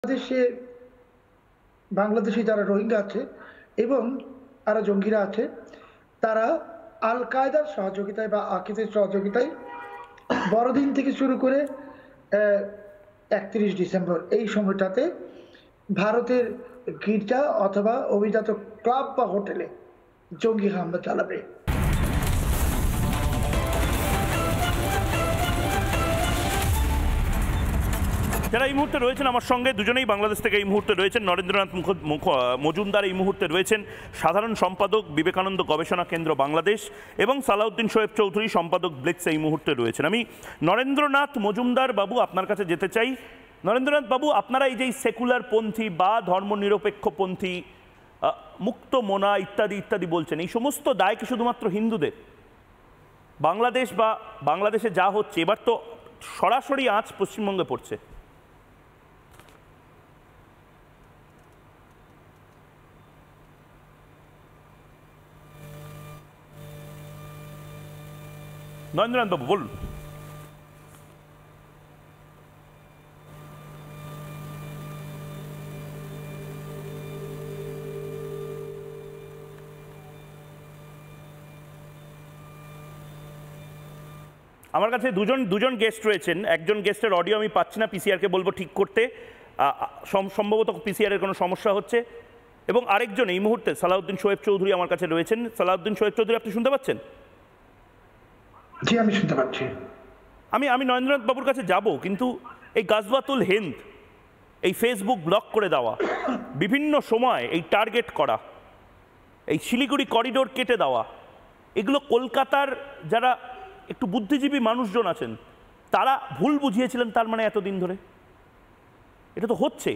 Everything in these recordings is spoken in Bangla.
বাংলাদেশে বাংলাদেশে যারা রোহিঙ্গা আছে এবং আরো জঙ্গিরা আছে, তারা আল কায়দার সহযোগিতায় বা আকিদের সহযোগিতায় বড়দিন থেকে শুরু করে 31 ডিসেম্বর এই সময়টাতে ভারতের গির্জা অথবা অভিজাত ক্লাব বা হোটেলে জঙ্গি হামলা চালাবে। যারা এই মুহূর্তে রয়েছেন আমার সঙ্গে, দুজনেই বাংলাদেশ থেকে এই মুহূর্তে রয়েছেন। নরেন্দ্রনাথ মজুমদার এই মুহূর্তে রয়েছেন সাধারণ সম্পাদক, বিবেকানন্দ গবেষণা কেন্দ্র বাংলাদেশ, এবং সালাউদ্দিন শোয়েব চৌধুরী সম্পাদক ব্লিটস এই মুহূর্তে রয়েছেন। আমি নরেন্দ্রনাথ মজুমদার বাবু আপনার কাছে যেতে চাই। নরেন্দ্রনাথ বাবু, আপনারা এই যে সেকুলার পন্থী বা ধর্মনিরপেক্ষ পন্থী, মুক্ত মনা ইত্যাদি ইত্যাদি বলছেন, এই সমস্ত দায় কি শুধুমাত্র হিন্দুদের? বাংলাদেশ বা বাংলাদেশে যা হচ্ছে এবার তো সরাসরি আঁচ পশ্চিমবঙ্গে পড়ছে। নরেন্দ্রনাথ বাবু বলুন। আমার কাছে দুজন গেস্ট রয়েছেন। একজন গেস্টের অডিও আমি পাচ্ছি না, পিসিআরকে বলবো ঠিক করতে, সম্ভবত পিসিআরের কোনো সমস্যা হচ্ছে। এবং আরেকজন এই মুহূর্তে সালাউদ্দিন শোয়েব চৌধুরী আমার কাছে রয়েছেন। সালাউদ্দিন শোয়েব চৌধুরী, আপনি শুনতে পাচ্ছেন? জি, আমি শুনতে পাচ্ছি। আমি নরেন্দ্রনাথ বাবুর কাছে যাব, কিন্তু এই গাজওয়াতুল হিন্দ, এই ফেসবুক ব্লক করে দেওয়া, বিভিন্ন সময় এই টার্গেট করা, এই শিলিগুড়ি করিডোর কেটে দেওয়া, এগুলো কলকাতার যারা একটু বুদ্ধিজীবী মানুষজন আছেন তারা ভুল বুঝিয়েছিলেন তার মানে এতদিন ধরে? এটা তো হচ্ছে।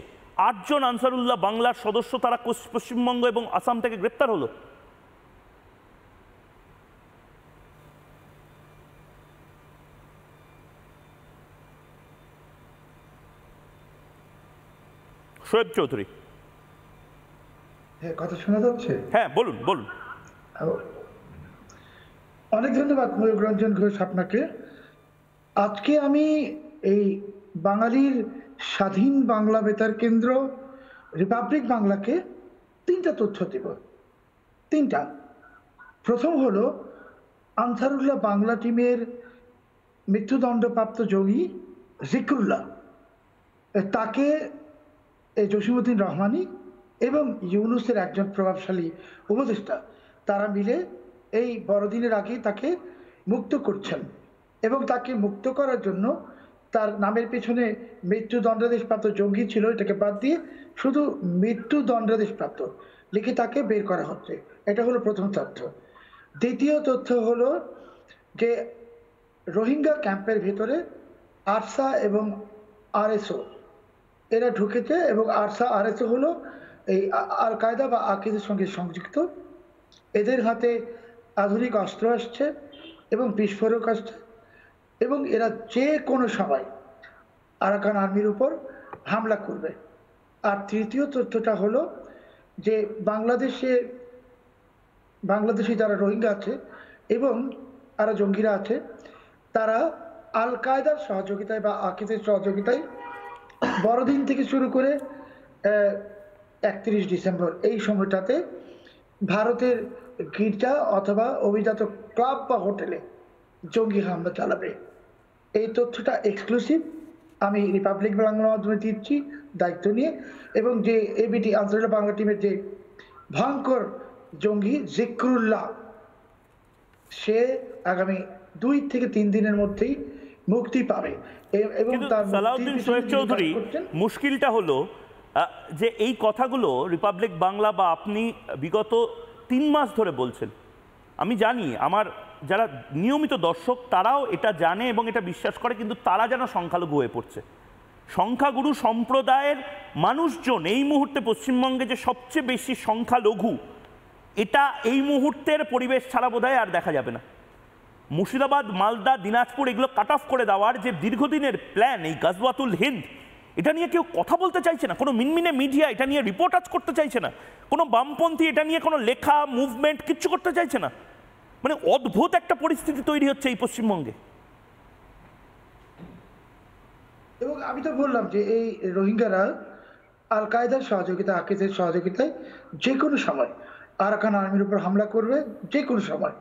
8 জন আনসারুল্লাহ বাংলার সদস্য তারা পশ্চিমবঙ্গ এবং আসাম থেকে গ্রেপ্তার হলো। শোয়েব চৌধুরী, হ্যাঁ, কথা শোনা যাচ্ছে? হ্যাঁ, বলুন বলুন। অনেক ধন্যবাদ ময়ূর রঞ্জন ঘোষ আপনাকে। আজকে আমি এই বাঙালির স্বাধীন বাংলা বেতার কেন্দ্র রিপাবলিক বাংলাকে 3টা তথ্য দেব। 3টা। প্রথম হলো, আনসারুল্লাহ বাংলা টিমের মৃত্যুদণ্ডপ্রাপ্ত জঙ্গি জিকরুল্লাহ, তাকে জসিমউদ্দিন রহমানি এবং ইউনুসের একজন প্রভাবশালী উপদেষ্টা, তারা মিলে এই বড়দিনের আগেই তাকে মুক্ত করছেন। এবং তাকে মুক্ত করার জন্য তার নামের পেছনে মৃত্যুদণ্ডাদেশপ্রাপ্ত জঙ্গি ছিল, এটাকে বাদ দিয়ে শুধু মৃত্যুদণ্ডাদেশপ্রাপ্ত লিখে তাকে বের করা হচ্ছে। এটা হলো প্রথম তথ্য। দ্বিতীয় তথ্য হলো যে রোহিঙ্গা ক্যাম্পের ভেতরে আরসা এবং আরএসও এরা ঢুকেছে, এবং আরসা আরএসও হলো এই আল কায়দা বা আকিদের সঙ্গে সংযুক্ত। এদের হাতে আধুনিক অস্ত্র আসছে এবং বিস্ফোরক আসছে, এবং এরা যে কোনো সময় আরাকান আর্মির উপর হামলা করবে। আর তৃতীয় তথ্যটা হলো যে বাংলাদেশে যারা রোহিঙ্গা আছে এবং আরো জঙ্গিরা আছে, তারা আল কায়দার সহযোগিতায় বা আকিদের সহযোগিতায় বড়দিন থেকে শুরু করে 31 ডিসেম্বর এই সময়টাতে ভারতের গির্জা অথবা অভিজাত ক্লাব বা হোটেলে জঙ্গি হামলা চালাবে। এই তথ্যটা এক্সক্লুসিভ, আমি রিপাবলিক বাংলার মাধ্যমে দিচ্ছি দায়িত্ব নিয়ে। এবং যে এবিটি আনসারুল্লাহ বাংলা টিমের যে ভয়ঙ্কর জঙ্গি জিকরুল্লাহ, সে আগামী 2 থেকে 3 দিনের মধ্যেই মুক্তি পাবে। এবং সালাউদ্দিন শোয়েব চৌধুরী, মুশকিলটা হলো যে এই কথাগুলো রিপাবলিক বাংলা বা আপনি বিগত 3 মাস ধরে বলছেন। আমি জানি আমার যারা নিয়মিত দর্শক তারাও এটা জানে এবং এটা বিশ্বাস করে, কিন্তু তারা যেন সংখ্যালঘু হয়ে পড়ছে। সংখ্যাগুরু সম্প্রদায়ের মানুষজন এই মুহূর্তে পশ্চিমবঙ্গে যে সবচেয়ে বেশি সংখ্যালঘু, এটা এই মুহূর্তের পরিবেশ ছাড়া বোধহয় আর দেখা যাবে না। মুর্শিদাবাদ, মালদা, দিনাজপুর এগুলো কাট অফ করে দেওয়ার যে দীর্ঘদিনের প্ল্যান, এই গাজওয়াতুল হিন্দ, এটা নিয়ে কেউ কথা বলতে চাইছে না। কোনো মিনমিনে মিডিয়া এটা নিয়ে রিপোর্ট আজ করতে চাইছে না। কোনো বামপন্থী এটা নিয়ে কোনো লেখা, মুভমেন্ট কিচ্ছু করতে চাইছে না। মানে অদ্ভুত একটা পরিস্থিতি তৈরি হচ্ছে এই পশ্চিমবঙ্গে। এবং আমি তো বললাম যে এই রোহিঙ্গারা আল কায়দার সহযোগিতা, আকিজের সহযোগিতায় যে কোনো সময় আরাকান আর্মির উপর হামলা করবে, যে কোনো সময়,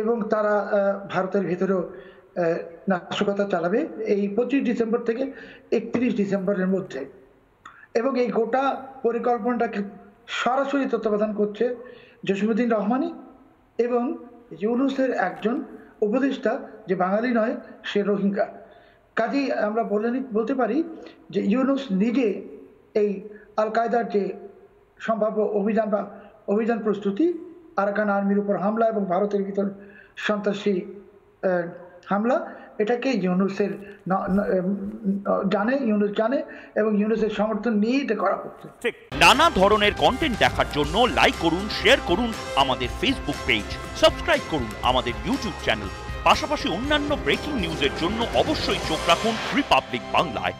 এবং তারা ভারতের ভেতরেও নাশকতা চালাবে এই 25 ডিসেম্বর থেকে 31 ডিসেম্বরের মধ্যে। এবং এই গোটা পরিকল্পনাটাকে সরাসরি তত্ত্বাবধান করছে জসিমউদ্দিন রহমানি এবং ইউনূসের একজন উপদেষ্টা, যে বাঙালি নয়, সে রোহিঙ্গা। কাজেই আমরা বলতে পারি যে ইউনূস নিজে এই আল কায়দার যে সম্ভাব্য অভিযান প্রস্তুতি, আরাকান আর্মির উপর হামলা এবং ভারতের ভিতর সন্ত্রাসী হামলা, এটাকে ইউনূস জানে এবং ইউনূসের সমর্থন নিয়ে এটা করা হচ্ছে। ঠিক নানা ধরনের কন্টেন্ট দেখার জন্য লাইক করুন, শেয়ার করুন আমাদের ফেসবুক পেজ, সাবস্ক্রাইব করুন আমাদের ইউটিউব চ্যানেল। পাশাপাশি অন্যান্য ব্রেকিং নিউজের জন্য অবশ্যই চোখ রাখুন রিপাবলিক বাংলায়।